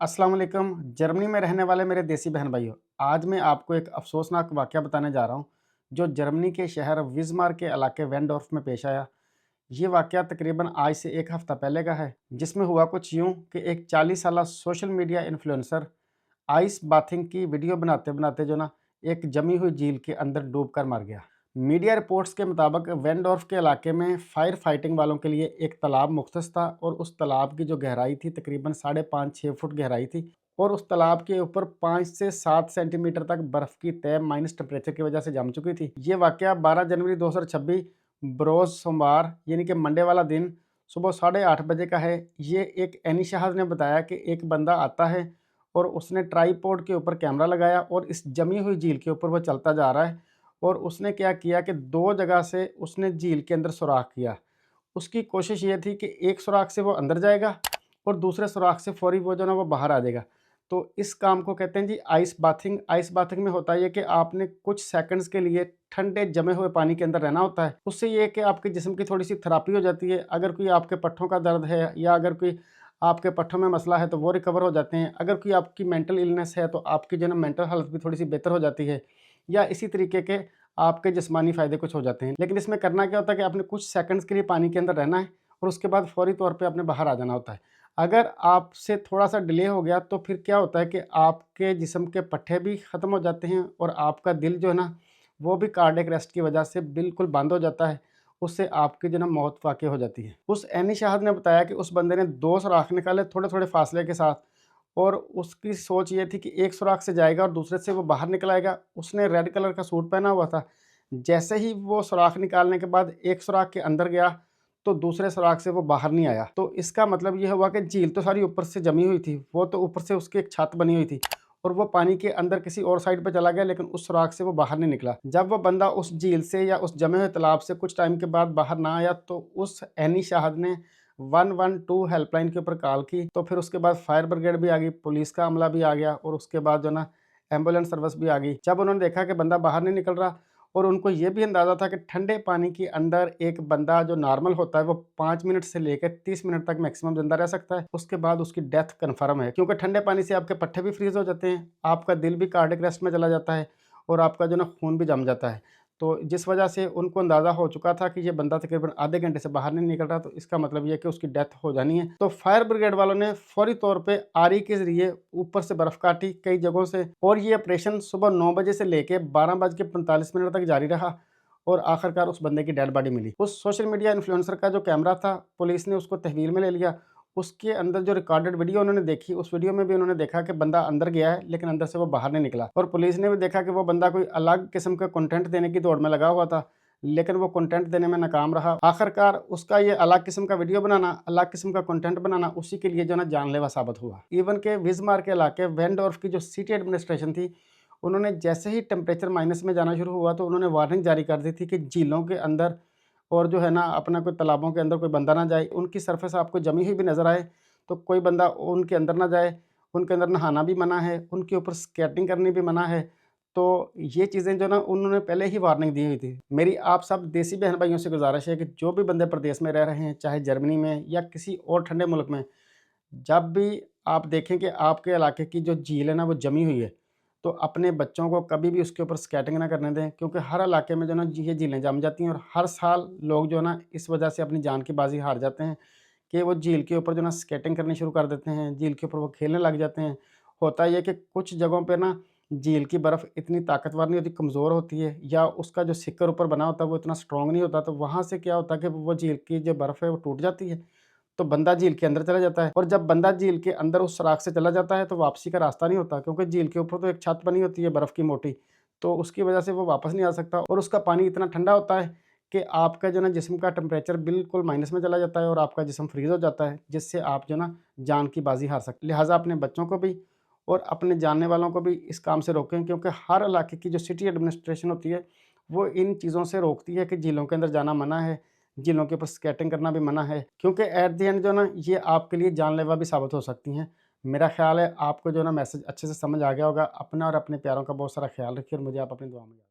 अस्सलाम वालेकुम। जर्मनी में रहने वाले मेरे देसी बहन भाइयों, आज मैं आपको एक अफसोसनाक वाक़या बताने जा रहा हूँ, जो जर्मनी के शहर विज़मार के इलाके वेंडोर्फ में पेश आया। ये वाक़या तकरीबन आज से 1 हफ़्ता पहले का है, जिसमें हुआ कुछ यूँ कि एक 40 साला social media influencer ice bathing की वीडियो बनाते-बनाते एक जमी हुई झील के अंदर डूब कर मर गया। मीडिया रिपोर्ट्स के मुताबिक वेंडोर्फ के इलाके में फायर फाइटिंग वालों के लिए एक तालाब मुख्तस था और उस तालाब की जो गहराई थी तकरीबन 5.5-6 फुट गहराई थी और उस तालाब के ऊपर 5 से 7 सेंटीमीटर तक बर्फ़ की तह माइनस टेम्परेचर की वजह से जम चुकी थी। ये वाक़या 12 जनवरी 2026 बरोज़ सोमवार यानी कि मंडे वाला दिन सुबह 8:30 बजे का है। ये एक एनी शाहद ने बताया कि एक बंदा आता है और उसने ट्राइपॉड के ऊपर कैमरा लगाया और इस जमी हुई झील के ऊपर वो चलता जा रहा है और उसने क्या किया कि 2 जगह से उसने झील के अंदर सुराख किया। उसकी कोशिश ये थी कि एक सुराख से वो अंदर जाएगा और दूसरे सुराख से फ़ौरी वो वो बाहर आ जाएगा। तो इस काम को कहते हैं जी आइस बाथिंग। आइस बाथिंग में होता है ये कि आपने कुछ सेकंड्स के लिए ठंडे जमे हुए पानी के अंदर रहना होता है। उससे ये है कि आपके जिस्म की थोड़ी-सी थेरेपी हो जाती है। अगर कोई आपके पट्ठों का दर्द है या अगर कोई आपके पट्ठों में मसला है तो वो रिकवर हो जाते हैं। अगर कोई आपकी मेंटल इलनेस है तो आपकी मेंटल हेल्थ भी थोड़ी-सी बेहतर हो जाती है या इसी तरीके के आपके जिस्मानी फ़ायदे कुछ हो जाते हैं। लेकिन इसमें करना क्या होता है कि आपने कुछ सेकंड्स के लिए पानी के अंदर रहना है और उसके बाद फ़ौरी तौर पे आपने बाहर आ जाना होता है। अगर आपसे थोड़ा-सा डिले हो गया तो फिर क्या होता है कि आपके जिस्म के पट्ठे भी ख़त्म हो जाते हैं और आपका दिल वो भी कार्डियक अरेस्ट की वजह से बिल्कुल बंद हो जाता है। उससे आपकी मौत वाक़ई हो जाती है। उस एनी शाहद ने बताया कि उस बंदे ने 2 सुराख निकाले थोड़े-थोड़े फ़ासले के साथ और उसकी सोच ये थी कि एक सुराख से जाएगा और दूसरे से वो बाहर निकल आएगा। उसने रेड कलर का सूट पहना हुआ था। जैसे ही वो सुराख निकालने के बाद एक सुराख के अंदर गया, तो दूसरे सुराख से वो बाहर नहीं आया। तो इसका मतलब ये हुआ कि झील तो सारी ऊपर से जमी हुई थी, वो तो ऊपर से उसकी एक छत बनी हुई थी और वो पानी के अंदर किसी और साइड पे चला गया लेकिन उस सुराख से वो बाहर नहीं निकला। जब वो बंदा उस झील से या उस जमे हुए तालाब से कुछ टाइम के बाद बाहर ना आया, तो उस एनी शाहद ने 112 हेल्पलाइन के ऊपर कॉल की। तो फिर उसके बाद फायर ब्रिगेड भी आ गई, पुलिस का अमला भी आ गया और उसके बाद एम्बुलेंस सर्विस भी आ गई। जब उन्होंने देखा कि बंदा बाहर नहीं निकल रहा और उनको ये भी अंदाज़ा था कि ठंडे पानी के अंदर एक बंदा जो नॉर्मल होता है वो 5 मिनट से लेकर 30 मिनट तक मैक्सिमम ज़िंदा रह सकता है। उसके बाद उसकी डेथ कन्फर्म है, क्योंकि ठंडे पानी से आपके पट्टे भी फ्रीज़ हो जाते हैं, आपका दिल भी कार्डियक अरेस्ट में चला जाता है और आपका खून भी जम जाता है। तो जिस वजह से उनको अंदाज़ा हो चुका था कि ये बंदा तकरीबन आधे घंटे से बाहर नहीं निकल रहा, तो इसका मतलब ये है कि उसकी डेथ हो जानी है। तो फायर ब्रिगेड वालों ने फौरी तौर पे आरी के ज़रिए ऊपर से बर्फ़ काटी कई जगहों से और ये ऑपरेशन सुबह 9 बजे से लेके 12:45 तक जारी रहा और आखिरकार उस बंदे की डेड बॉडी मिली। उस सोशल मीडिया इन्फ्लुएंसर का जो कैमरा था, पुलिस ने उसको तहवील में ले लिया। उसके अंदर जो रिकॉर्डेड वीडियो उन्होंने देखी, उस वीडियो में भी उन्होंने देखा कि बंदा अंदर गया है, लेकिन अंदर से वो बाहर नहीं निकला और पुलिस ने भी देखा कि वो बंदा कोई अलग किस्म का कंटेंट देने की दौड़ में लगा हुआ था, लेकिन वो कंटेंट देने में नाकाम रहा। आखिरकार उसका ये अलग किस्म का वीडियो बनाना, अलग किस्म का कंटेंट बनाना उसी के लिए जानलेवा साबित हुआ। इवन के विज़मार के इलाके वेंडोर्फ की जो सिटी एडमिनिस्ट्रेशन थी, उन्होंने जैसे ही टेम्परेचर माइनस में जाना शुरू हुआ तो उन्होंने वार्निंग जारी कर दी थी कि झीलों के अंदर और अपना कोई तालाबों के अंदर कोई बंदा ना जाए। उनकी सरफेस आपको जमी हुई भी नज़र आए तो कोई बंदा उनके अंदर ना जाए। उनके अंदर नहाना भी मना है, उनके ऊपर स्केटिंग करनी भी मना है। तो ये चीज़ें उन्होंने पहले ही वार्निंग दी हुई थी। मेरी आप सब देसी बहन भाइयों से गुज़ारिश है कि जो भी बंदे प्रदेश में रह रहे हैं, चाहे जर्मनी में या किसी और ठंडे मुल्क में, जब भी आप देखें कि आपके इलाके की जो झील है वो जमी हुई है, तो अपने बच्चों को कभी भी उसके ऊपर स्केटिंग ना करने दें, क्योंकि हर इलाके में ये झीलें जम जाती हैं और हर साल लोग इस वजह से अपनी जान की बाजी हार जाते हैं कि वो झील के ऊपर स्केटिंग करनी शुरू कर देते हैं, झील के ऊपर वो खेलने लग जाते हैं। होता ये है कि कुछ जगहों पे झील की बर्फ़ इतनी ताकतवर नहीं होती, कमज़ोर होती है या उसका जो शिखर ऊपर बना होता है वो इतना स्ट्रॉन्ग नहीं होता, तो वहाँ से क्या होता है कि वो झील की जो बर्फ़ है वो टूट जाती है, तो बंदा झील के अंदर चला जाता है और जब बंदा झील के अंदर उस सुराख से चला जाता है तो वापसी का रास्ता नहीं होता, क्योंकि झील के ऊपर तो एक छत बनी होती है बर्फ़ की मोटी, तो उसकी वजह से वो वापस नहीं आ सकता और उसका पानी इतना ठंडा होता है कि आपका जिस्म का टेम्परेचर बिल्कुल माइनस में चला जाता है और आपका जिस्म फ्रीज़ हो जाता है, जिससे आप जान की बाजी हार सकते हैं। लिहाज़ा अपने बच्चों को भी और अपने जानने वालों को भी इस काम से रोकें, क्योंकि हर इलाके की जो सिटी एडमिनिस्ट्रेशन होती है, वो इन चीज़ों से रोकती है कि झीलों के अंदर जाना मना है, झीलों के ऊपर स्केटिंग करना भी मना है, क्योंकि एट द एंड ये आपके लिए जानलेवा भी साबित हो सकती हैं। मेरा ख़्याल है आपको मैसेज अच्छे से समझ आ गया होगा। अपना और अपने प्यारों का बहुत सारा ख़्याल रखिए और मुझे आप अपनी दुआ में याद